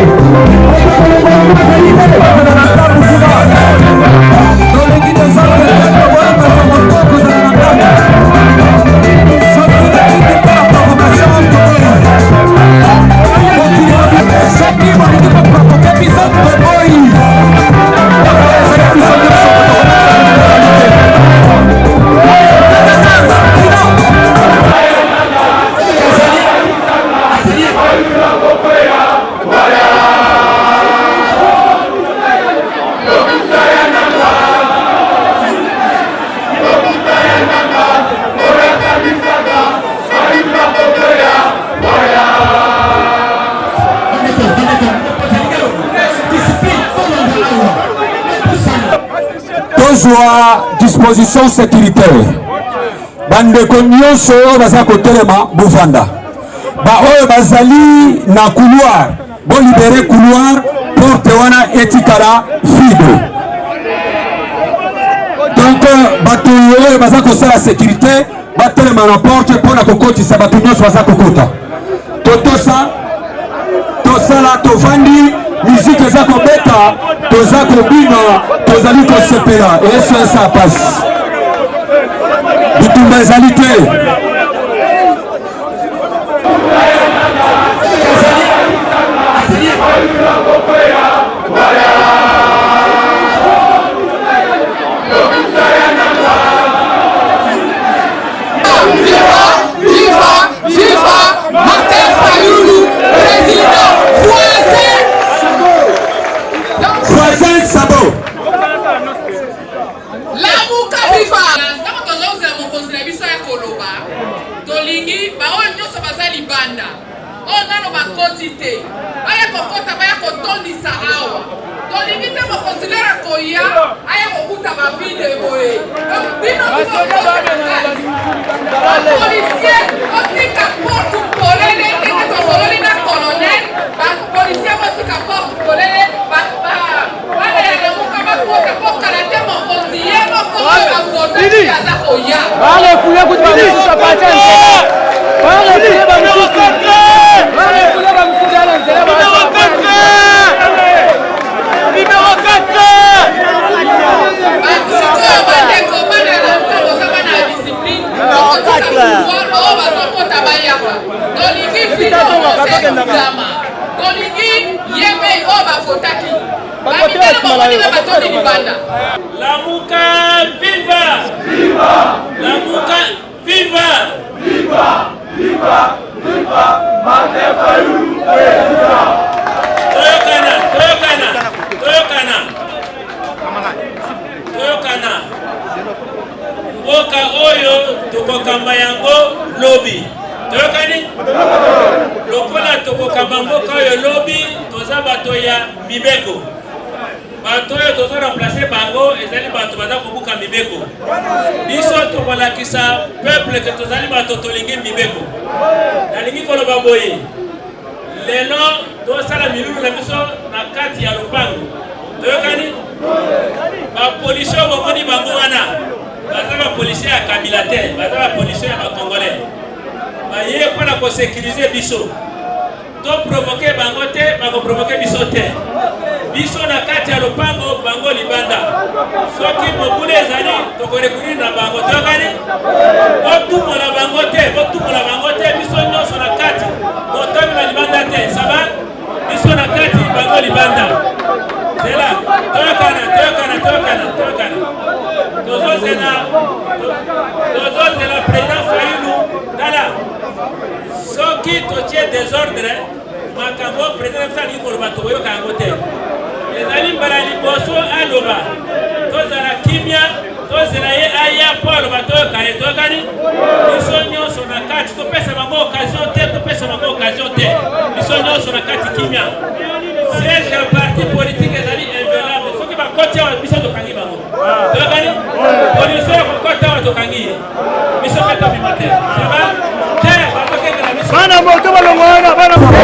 Hey! tozwa disposition sécuritaire. Bandeko nyonso baza kotelema buvanda. Ba oyo bazali na couloir, bon libérer couloir porte wana etikala vide. Donc bato oyo baza kosala sécurité batelema na porte pona kokotisa bato nyonso baza kokota. Totosa tosala tovandi musique eza kobeta toza kobina tozali kosepela et ça passe. Bitumba ezali te. Lamuka viva! Viva! Lamuka viva! Viva! Viva! Viva! Martin Fayulu président! Toyokana! Mboka oyo tokokamba yango lobby. Toyokani? Lokola tokokamba mboka oyo lobby toza bato ya mibeko. Bato oyo tozo remplacer bango ezali bato baza kobuka mibeko. Biso tokolakisa peuple ke tozali bato tolingi mibeko. Nalingi koloba boye. Lelo tosala milulu na biso na kati ya lopango. Toyokani? Ba policier bomoni bango wana. Baza ba policier ya Kabila te, baza ba policier ya Congolais. Baye mpona kosécuriser biso. To provoquer bango te, bako provoquer biso te. Biso na kati ya lopango bango libanda. Soki mobule ezali tokorekuriri na bango. Toyokani? Botumola bango te, biso nyonso na kati. Botomi na libanda te, saba? Biso na kati bango libanda. Zela, toyokana. Tozozela président Fayulu tala. Soki totie désordre, makambo président Fayulu koloba tokoyoka yango te. Ezali mbala liboso aloba. Tozala kimia, tozela ye aya po aloba toyoka ye. Toyokani? Biso nyonso na kati topesa bango occasion te, biso nyonso na kati kimia. Siège ya parti politique ezali inviolable. Soki bakoti awa biso tokangi bango. Toyokani? Policier kokota awa tokangi. Biso meta bimate. Saba? Te, batokengela biso. Bana moto balongwana, bana moto.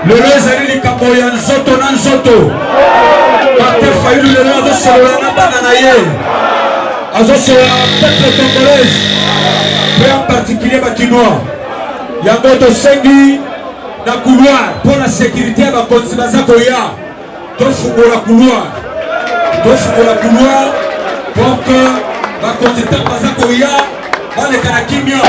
Lelo ezali likambo ya nzoto na nzoto. Martin Fayulu lelo azosolola na bana na ye, azosolola na peuple congolaise, pe en particulier bakinois. Yango tosengi na couloir pour la sécurité ya bakonzi baza koya. Tofungola couloir pour que bakonzi ntango baza koya baleka na kimia.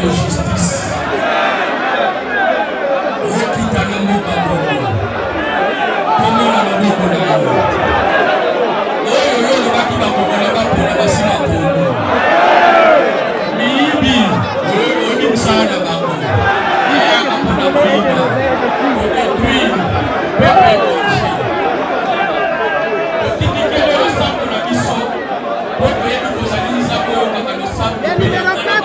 de justice. Okita na mboka Congo. Comment na maboko na yo. Oyo lolo baki bakokona bapona basila Congo. Miyibi oyo oni msana bango. Iyaka mpona kuiba. Kodetruire. Pepe konji. Otinikele osambo na biso. Oyo yebi kozalisa oyo kaka losambo. Numéro 4.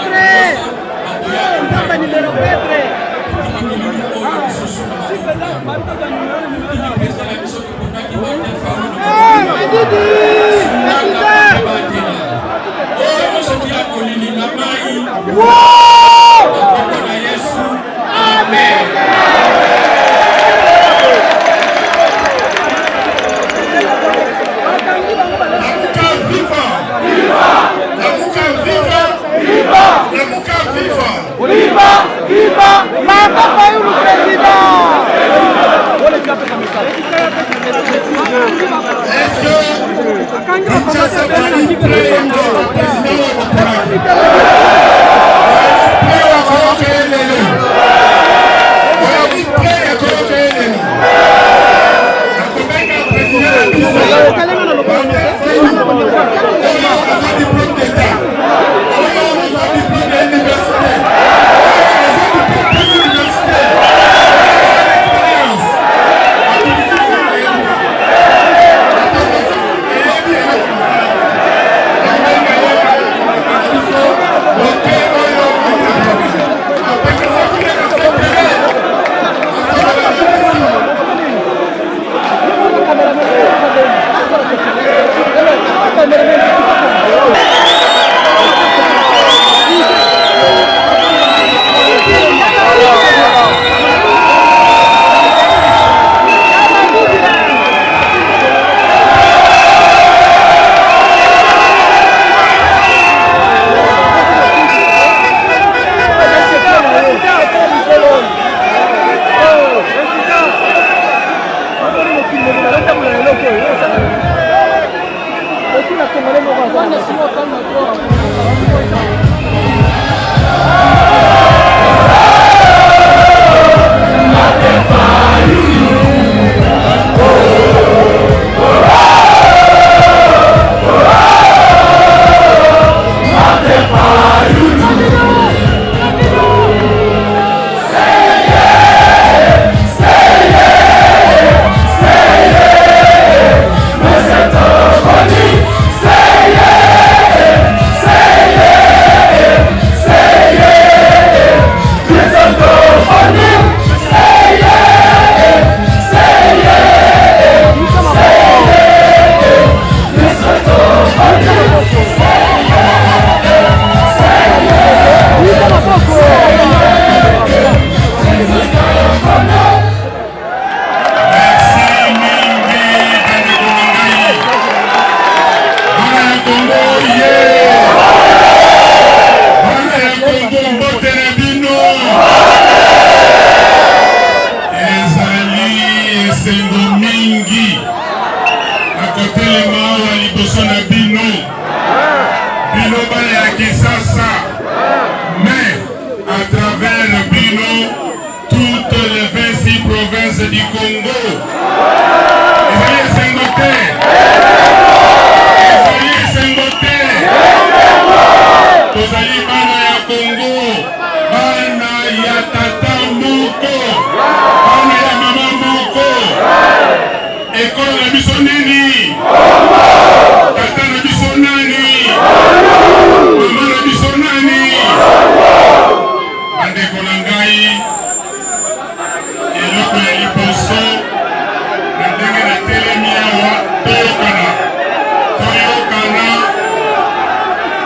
Viva Martha Fayulu président. Est-ce que Kinshasa va lui plaire le président wa Maporaki? Plaire wa Koroke Elele. Wa lui plaire Koroke Elele. Nakobenga président wa biso. Oyo aza diplôme d'État. Oyo aza diplôme de l'université. Du Congo, tozali bana ya Congo, bana ya tata moko, bana ya mama moko. Ekolo na biso nini? Tata na biso nani? Mama na biso nani? Bandeko na ngai, eloko ya liboso na ndenge na telemi awa toyokana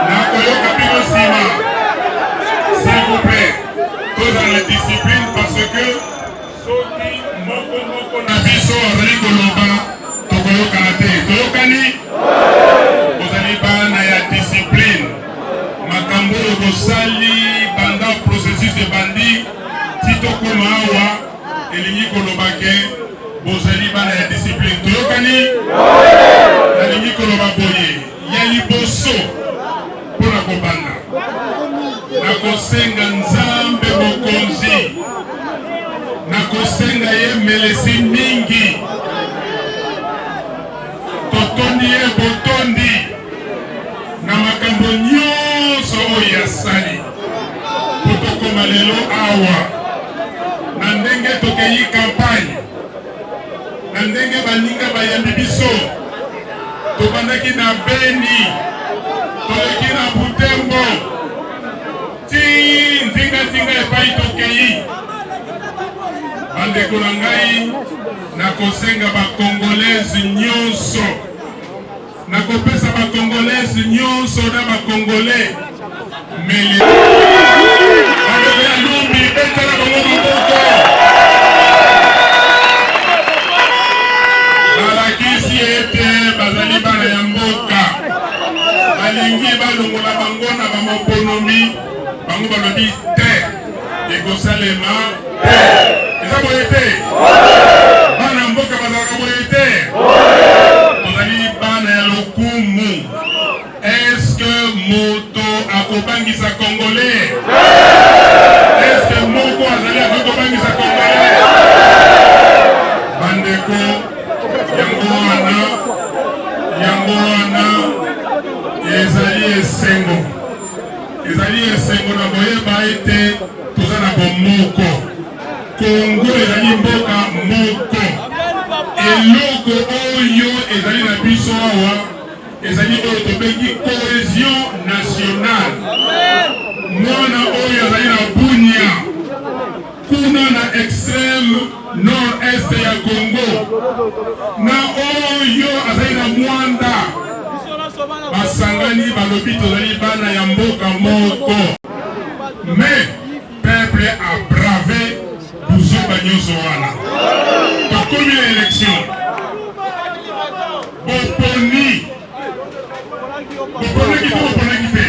na koyoka bino nsima. S'il vous plaît, toza la discipline parce que soki moko na biso azali koloba tokoyokana te. Toyokani? Ozali bana ya discipline. Makambo oyo bosali banda processus ebandi ti tokoma awa elingi koloba ke bozali bana ya discipline. Toyokani? Nalingi koloba boye ya liboso mpona kobanda. nakosenga nzambe mokonzi, nakosenga ye melesi mingi, totondi ye botondi na makambo nyonso oyo asali po tokoma lelo awa na ndenge tokeyi kampagne, na ndenge baninga bayambi biso. Tobandaki na Beni, toleki na Butembo, ti nzinga epai tokeyi. Bandeko na ngai, nakosenga bakongolese nyonso, nakopesa bakongolese nyonso na bakongole mele bandeko ya Lumbi, betela bango maboko. Balakisi ete bazali bana ya mboka, balingi balongola bango na bamoponomi, bango balobi te ekosalema te. Eza boye te? Bana mboka bazalaka boye te? Tozali bana ya lokumu. Eske moto akobangisa Congolais? Eske moko azali akobangisa Congolais? Bandeko, yango wana ezali esengo na boyeba ete toza na bomoko. Kongo ezali mboka moko. Eloko oyo ezali na biso awa ezali oyo tobengi cohésion nationale. Mwana oyo azali na Bunia kuna na extrême nord-est ya Congo, na oyo azali na Mwanda, basangani balobi tozali bana ya mboka moko. Mais peuple a bravé buzoba nyonso wana. Tokomi na élection, boponaki te.